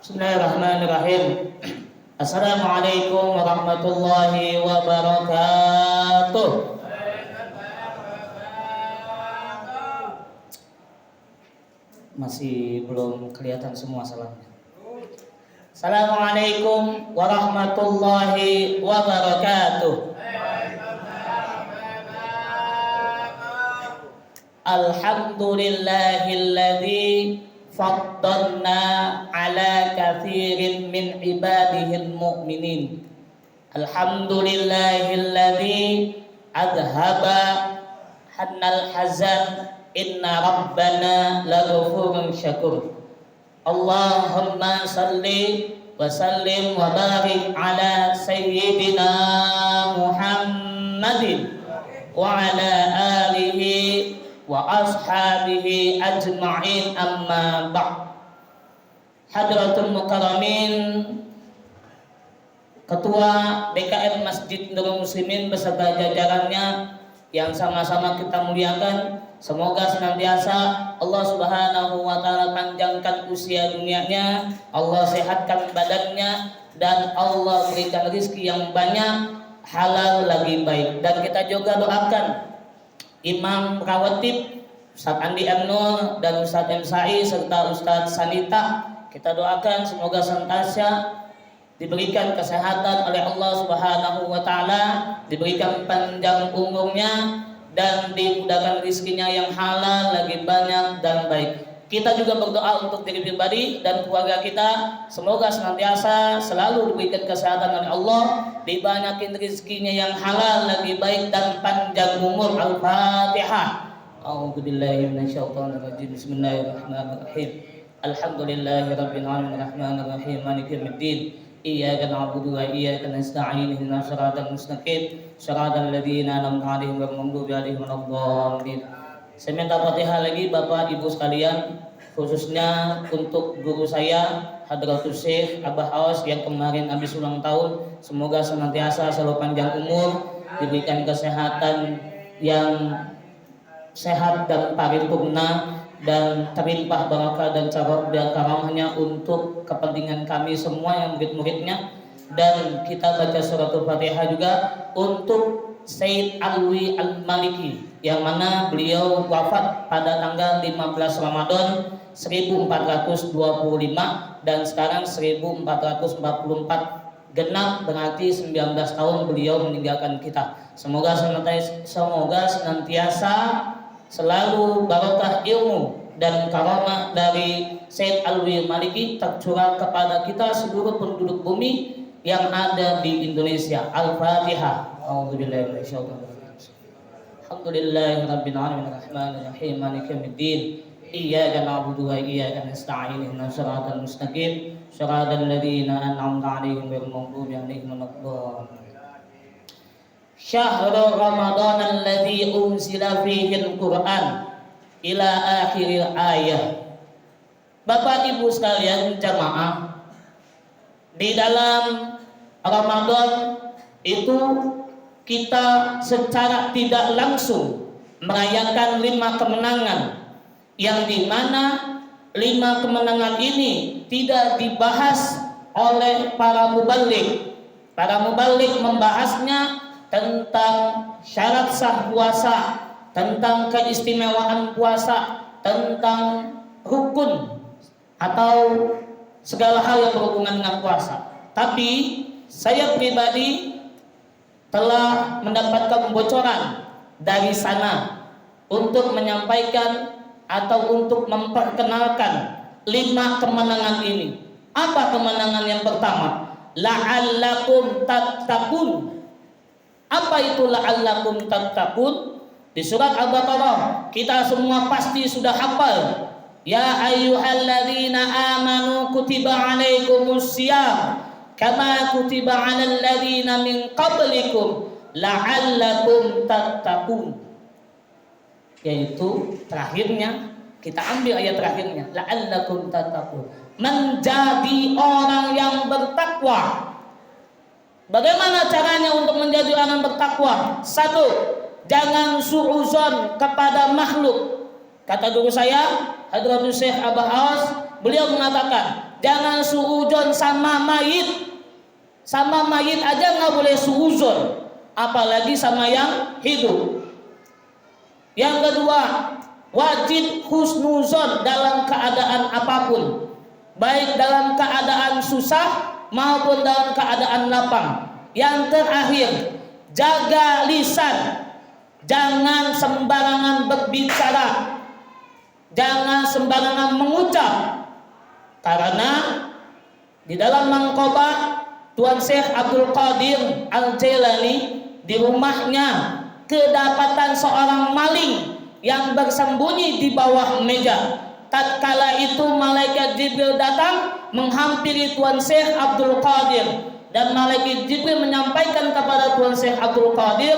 Bismillahirrahmanirrahim. Assalamualaikum warahmatullahi wabarakatuh. Masih belum kelihatan semua salamnya. Assalamualaikum warahmatullahi wabarakatuh. Alhamdulillahilladzi faddalna ala katsirin min ibadihil mu'minin. Alhamdulillahilladzi adhaba hannal hazan inna rabbana laghafurun syakur. Allahumma salli wa sallim wa barik ala sayyidina Muhammadin wa ala alihi wa ashabihi ajma'in, amma ba'd. Hadratul mukarramin, Ketua DKM Masjid Nurul Muslimin beserta jajarannya yang sama-sama kita muliakan, semoga senantiasa Allah Subhanahu wa taala panjangkan usia dunianya, Allah sehatkan badannya, dan Allah berikan rezeki yang banyak, halal lagi baik. Dan kita juga doakan Imam Rawatib Ustaz Andi M. Nur dan Ustaz M. Sa'i serta Ustaz Sanita, kita doakan semoga senantiasa diberikan kesehatan oleh Allah Subhanahu wa taala, diberikan panjang umurnya, dan dimudahkan rezekinya yang halal lagi banyak dan baik. Kita juga berdoa untuk diri pribadi dan keluarga kita, semoga senantiasa selalu diberikan kesehatan oleh Allah, dibanyakin rezekinya yang halal lagi baik dan panjang umur. Al-Fatihah. A'udzubillahi minasyaitonir rajim. Bismillahirrahmanirrahim. Alhamdulillahirabbil alamin arrahmanir rahim maliki yaumiddin. Iyyaka na'budu wa iyyaka nasta'in ihdinas siratal mustaqim siratal ladzina an'amta 'alaihim ghairil maghdubi 'alaihim waladdallin. Saya minta Fatihah lagi Bapak Ibu sekalian, khususnya untuk guru saya Hadratus Syekh Abah Aos yang kemarin habis ulang tahun. Semoga senantiasa selalu panjang umur, diberikan kesehatan yang sehat dan paripurna, dan terlimpah barakah dan karamahnya untuk kepentingan kami semua yang murid-muridnya. Dan kita baca suratul Fatihah juga untuk Sayyid Alwi Al-Maliki yang mana beliau wafat pada tanggal 15 Ramadan 1425 dan sekarang 1444, genap berarti 19 tahun beliau meninggalkan kita. Semoga senantiasa selalu barokah ilmu dan karamah dari Sayyid Alwi Maliki tercurah kepada kita seluruh penduduk bumi yang ada di Indonesia. Al-Fatihah. A'udzubillahi minasyaitonir rajim. Alhamdulillahirabbil alamin arrahmanir rahim maliki yaumiddin. Iyyaka na'budu wa iyyaka nasta'in ihdinas siratal mustaqim siratal ladzina an'amta 'alaihim ghairil maghdubi 'alaihim waladdallin. Syahrul Ramadan alladzi unzila fihi al-Qur'an ila akhiril ayah. Bapak Ibu sekalian jamaah, di dalam Ramadan itu kita secara tidak langsung merayakan 5 kemenangan, yang dimana 5 kemenangan ini tidak dibahas oleh para mubalik. Para mubalik membahasnya tentang syarat sah puasa, tentang keistimewaan puasa, tentang rukun atau segala hal yang berhubungan dengan puasa. Tapi saya pribadi telah mendapatkan bocoran dari sana untuk menyampaikan atau untuk memperkenalkan 5 kemenangan ini. Apa kemenangan yang pertama? La'allakum tattaqun. Apa itu la'allakum tattaqun? Di surat Al-Baqarah kita semua pasti sudah hafal. Ya ayyuhalladzina amanu kutiba alaikumus syiyam kama kutiba 'alal ladzina min qablikum la'allakum tattaqun. Yaitu terakhirnya, kita ambil ayat terakhirnya, la'allakum tattaqun, menjadi orang yang bertakwa. Bagaimana caranya untuk menjadi orang bertakwa? 1, jangan su'uzon kepada makhluk. Kata guru saya Hadratus Syekh Abah Aos, beliau mengatakan, jangan suudzon sama mayit. Sama mayit aja nggak boleh suudzon, apalagi sama yang hidup. Yang kedua, wajib husnuzon dalam keadaan apapun, baik dalam keadaan susah maupun dalam keadaan lapang. Yang terakhir, jaga lisan, jangan sembarangan berbicara, jangan sembarangan mengucap, karena di dalam Mangkobah Tuan Syekh Abdul Qadir Al-Jailani, di rumahnya kedapatan seorang maling yang bersembunyi di bawah meja. Tatkala itu malaikat Jibril datang menghampiri Tuan Syekh Abdul Qadir, dan malaikat Jibril menyampaikan kepada Tuan Syekh Abdul Qadir,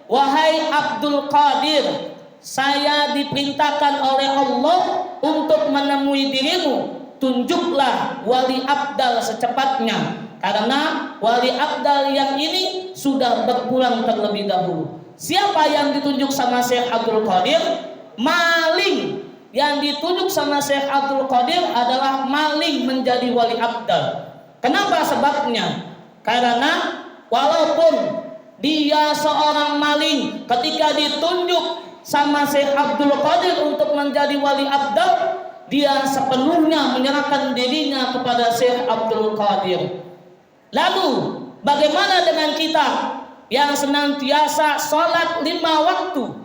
"Wahai Abdul Qadir, saya diperintahkan oleh Allah untuk menemui dirimu. Tunjuklah wali abdal secepatnya, karena wali abdal yang ini sudah berpulang terlebih dahulu." Siapa yang ditunjuk sama Syekh Abdul Qadir? Maling. Yang ditunjuk sama Syekh Abdul Qadir adalah maling menjadi wali abdal. Kenapa sebabnya? Karena walaupun dia seorang maling, ketika ditunjuk sama Syekh Abdul Qadir untuk menjadi wali abdal, dia sepenuhnya menyerahkan dirinya kepada Syekh Abdul Qadir. Lalu bagaimana dengan kita yang senantiasa sholat 5 waktu,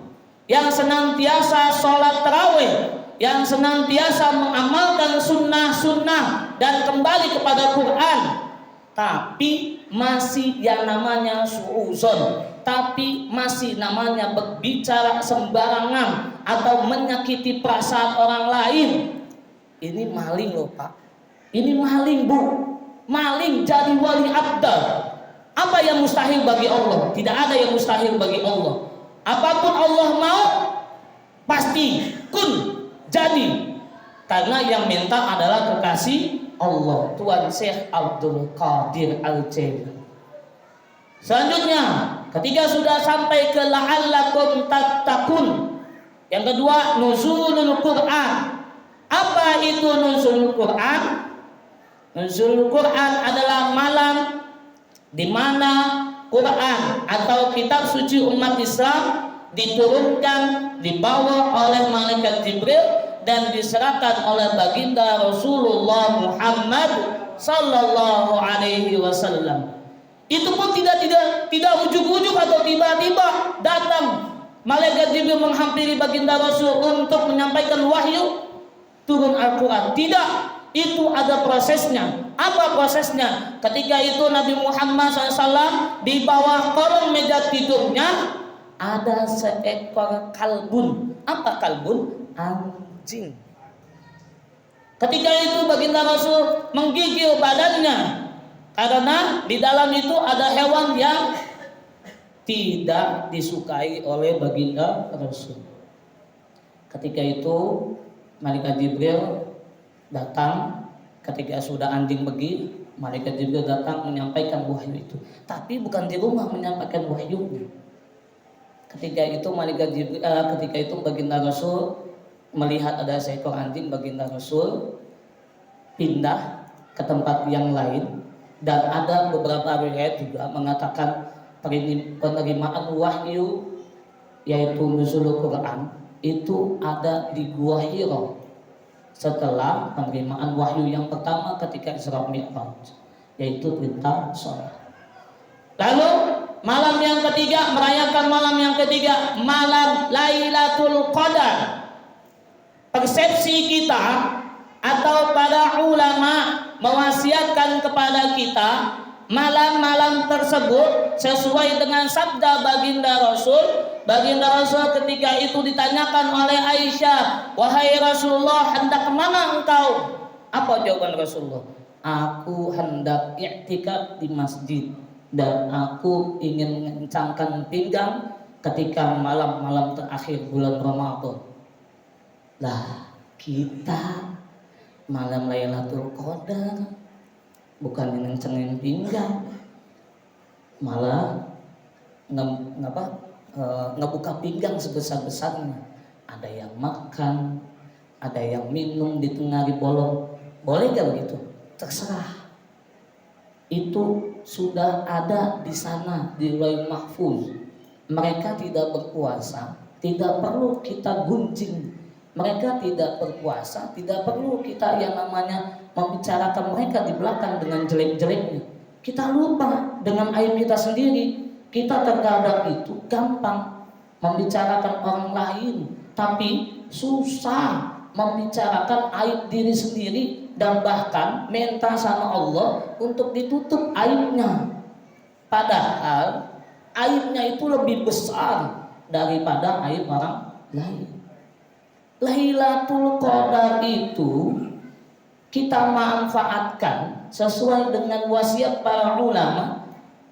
yang senantiasa sholat tarawih, yang senantiasa mengamalkan sunnah-sunnah dan kembali kepada Quran, tapi masih yang namanya suuzon, tapi masih namanya berbicara sembarangan atau menyakiti perasaan orang lain? Ini maling loh Pak, ini maling Bu, maling jadi wali abdal. Apa yang mustahil bagi Allah? Tidak ada yang mustahil bagi Allah. Apapun Allah mau, pasti kun, jadi. Karena yang minta adalah kekasih Allah, Tuan Syekh Abdul Qadir Al-Jailani. Selanjutnya, ketika sudah sampai ke la'allakum tattaqun, yang kedua, nuzulul Quran. Apa itu nuzulul Quran? Nuzulul Quran adalah malam di mana Quran atau kitab suci umat Islam diturunkan, dibawa oleh malaikat Jibril dan diserahkan oleh baginda Rasulullah Muhammad sallallahu alaihi wasallam. Itu pun tidak ujug-ujug atau tiba-tiba datang malaikat Jibril menghampiri baginda Rasul untuk menyampaikan wahyu turun Al-Quran. Tidak, itu ada prosesnya. Apa prosesnya? Ketika itu Nabi Muhammad SAW di bawah kolong meja tidurnya ada seekor kalbun. Apa kalbun? Anjing. Ketika itu baginda Rasul menggigil badannya, karena di dalam itu ada hewan yang tidak disukai oleh baginda Rasul. Ketika itu malaikat Jibril datang. Ketika sudah anjing pergi, malaikat Jibril datang menyampaikan wahyu itu. Tapi bukan di rumah menyampaikan wahyu. Ketika itu ketika itu baginda Rasul melihat ada seekor anjing, baginda Rasul pindah ke tempat yang lain, dan ada beberapa riwayat juga mengatakan penerimaan wahyu yaitu nuzulul Quran itu ada di Gua Hira setelah penerimaan wahyu yang pertama ketika Isra Mi'raj, yaitu perintah sholat. Lalu malam yang ketiga, merayakan malam yang ketiga, malam Lailatul Qadar. Persepsi kita atau para ulama mewasiatkan kepada kita malam-malam tersebut sesuai dengan sabda baginda Rasul. Baginda Rasul ketika itu ditanyakan oleh Aisyah, "Wahai Rasulullah, hendak kemana engkau?" Apa jawaban Rasulullah? "Aku hendak i'tikaf di masjid dan aku ingin mengencangkan pinggang ketika malam-malam terakhir bulan Ramadan." Lah, kita malam Lailatul Qadar bukan ngencengin pinggang, malah ngebuka pinggang sebesar-besarnya. Ada yang makan, ada yang minum di tengah bolong. Boleh gak begitu? terserah. Itu sudah ada di sana di Lauhul Mahfuz. Mereka tidak berpuasa, tidak perlu kita gunjing. Mereka tidak berpuasa, tidak perlu kita yang namanya membicarakan mereka di belakang dengan jelek-jeleknya. Kita lupa dengan aib kita sendiri. Kita terkadang itu gampang membicarakan orang lain, tapi susah membicarakan aib diri sendiri, dan bahkan minta sama Allah untuk ditutup aibnya. Padahal aibnya itu lebih besar daripada aib orang lain. Lailatul Qadar itu kita manfaatkan sesuai dengan wasiat para ulama,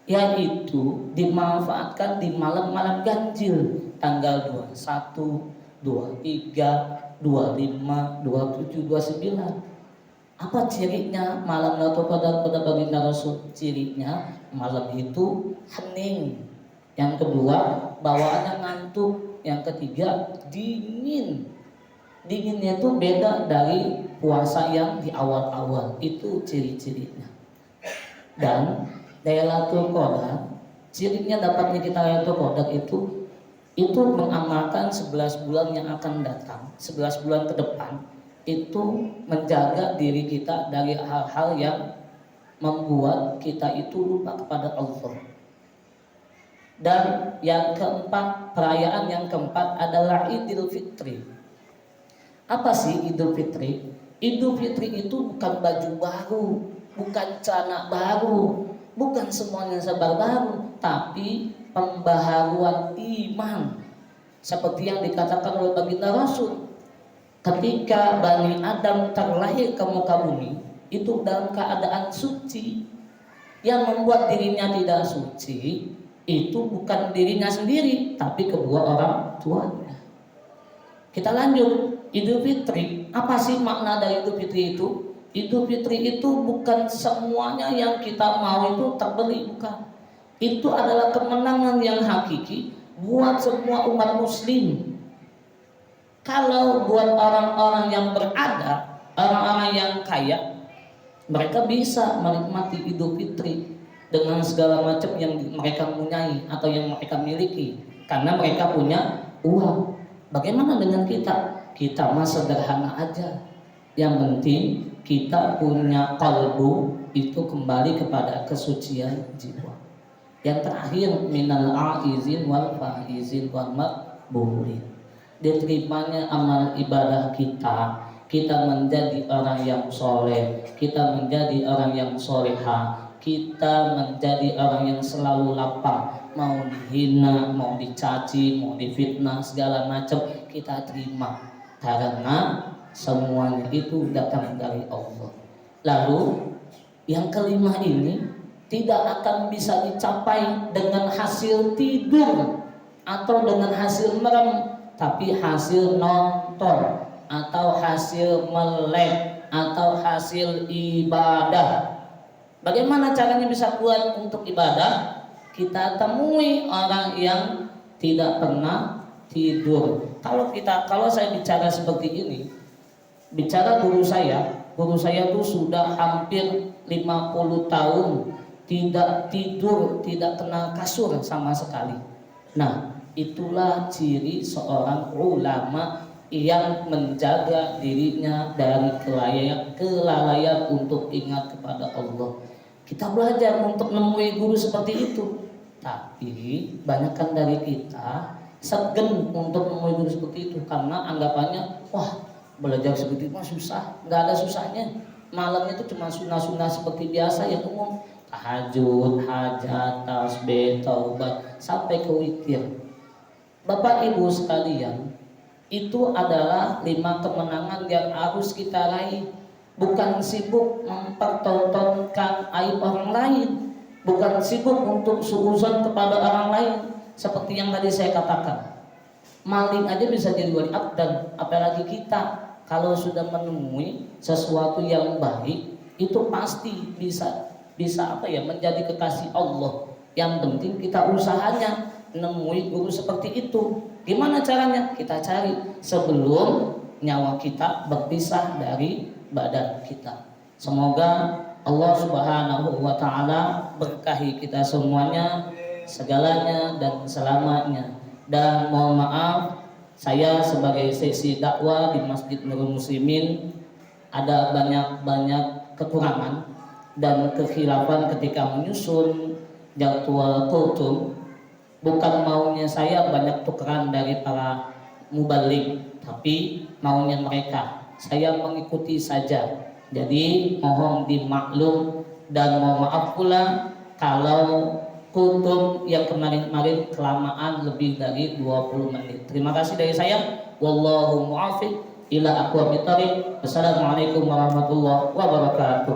yaitu dimanfaatkan di malam-malam ganjil tanggal 21, 23, 25, 27, 29. Apa cirinya malam Lailatul Qadar pada baginda Rasul? Cirinya malam itu hening. Yang kedua, bawaannya ngantuk. Yang ketiga, dingin. Dinginnya itu beda dari puasa yang di awal-awal. Itu ciri-cirinya. Dan Lailatul Qadar, cirinya dapatnya kita Lailatul Qadar itu mengamalkan 11 bulan yang akan datang, 11 bulan ke depan. Itu menjaga diri kita dari hal-hal yang membuat kita itu lupa kepada Allah. Dan yang keempat, perayaan yang keempat adalah Idul Fitri. Apa sih Idul Fitri? Idul Fitri itu bukan baju baru, bukan celana baru, bukan semuanya serba baru, tapi pembaharuan iman. Seperti yang dikatakan oleh baginda Rasul, ketika Bani Adam terlahir ke muka bumi, itu dalam keadaan suci. Yang membuat dirinya tidak suci itu bukan dirinya sendiri, tapi kedua orang tuanya. Kita lanjut. Idul Fitri, apa sih makna dari Idul Fitri itu? Idul Fitri itu bukan semuanya yang kita mau itu terbeli, bukan. Itu adalah kemenangan yang hakiki buat semua umat muslim. Kalau buat orang-orang yang berada, orang-orang yang kaya, mereka bisa menikmati Idul Fitri dengan segala macam yang mereka punyai atau yang mereka miliki, karena mereka punya uang. Bagaimana dengan kita? Kita mah sederhana aja. Yang penting kita punya qalbu itu kembali kepada kesucian jiwa. Yang terakhir, minal aizin wal faizin wal maqbulin. Diterimanya amal ibadah kita, kita menjadi orang yang soleh, kita menjadi orang yang soleha, kita menjadi orang yang selalu lapang. Mau dihina, mau dicaci, mau difitnah, segala macam kita terima. Karena semuanya itu datang dari Allah. Lalu yang kelima ini tidak akan bisa dicapai dengan hasil tidur atau dengan hasil merem, tapi hasil nonton atau hasil melek atau hasil ibadah. Bagaimana caranya bisa kuat untuk ibadah? Kita temui orang yang tidak pernah tidur. Kalau saya bicara seperti ini, bicara guru saya itu sudah hampir 50 tahun tidak tidur, tidak kenal kasur sama sekali. Nah, itulah ciri seorang ulama yang menjaga dirinya dari kelalaian untuk ingat kepada Allah. Kita belajar untuk menemui guru seperti itu, tapi banyakkan dari kita segen untuk menemui guru seperti itu karena anggapannya, wah belajar seperti itu mah susah. Nggak ada susahnya. Malamnya itu cuma sunnah-sunnah seperti biasa yang umum, tahajud, hajat, tasbih, taubat sampai ke witir. Bapak Ibu sekalian, itu adalah 5 kemenangan yang harus kita raih. Bukan sibuk mempertontonkan aib orang lain, bukan sibuk untuk suuzon kepada orang lain. Seperti yang tadi saya katakan, maling aja bisa jadi wali abdan, apalagi kita. Kalau sudah menemui sesuatu yang baik, itu pasti bisa menjadi kekasih Allah. Yang penting kita usahanya menemui guru seperti itu. Gimana caranya? Kita cari sebelum nyawa kita berpisah dari badan kita. Semoga Allah Subhanahu wa taala berkahi kita semuanya, segalanya dan selamanya. Dan mohon maaf, saya sebagai seksi dakwah di Masjid Nurul Muslimin ada banyak kekurangan dan kekhilafan ketika menyusun jadwal kultum. Bukan maunya saya banyak tukeran dari para mubalik, tapi maunya mereka. Saya mengikuti saja. Jadi mohon dimaklum dan mohon maaf pula kalau kultum yang kemarin-kemarin kelamaan lebih dari 20 menit. Terima kasih dari saya. Wallahu muwaffiq ila aqwamit thoriq. Wassalamualaikum warahmatullahi wabarakatuh.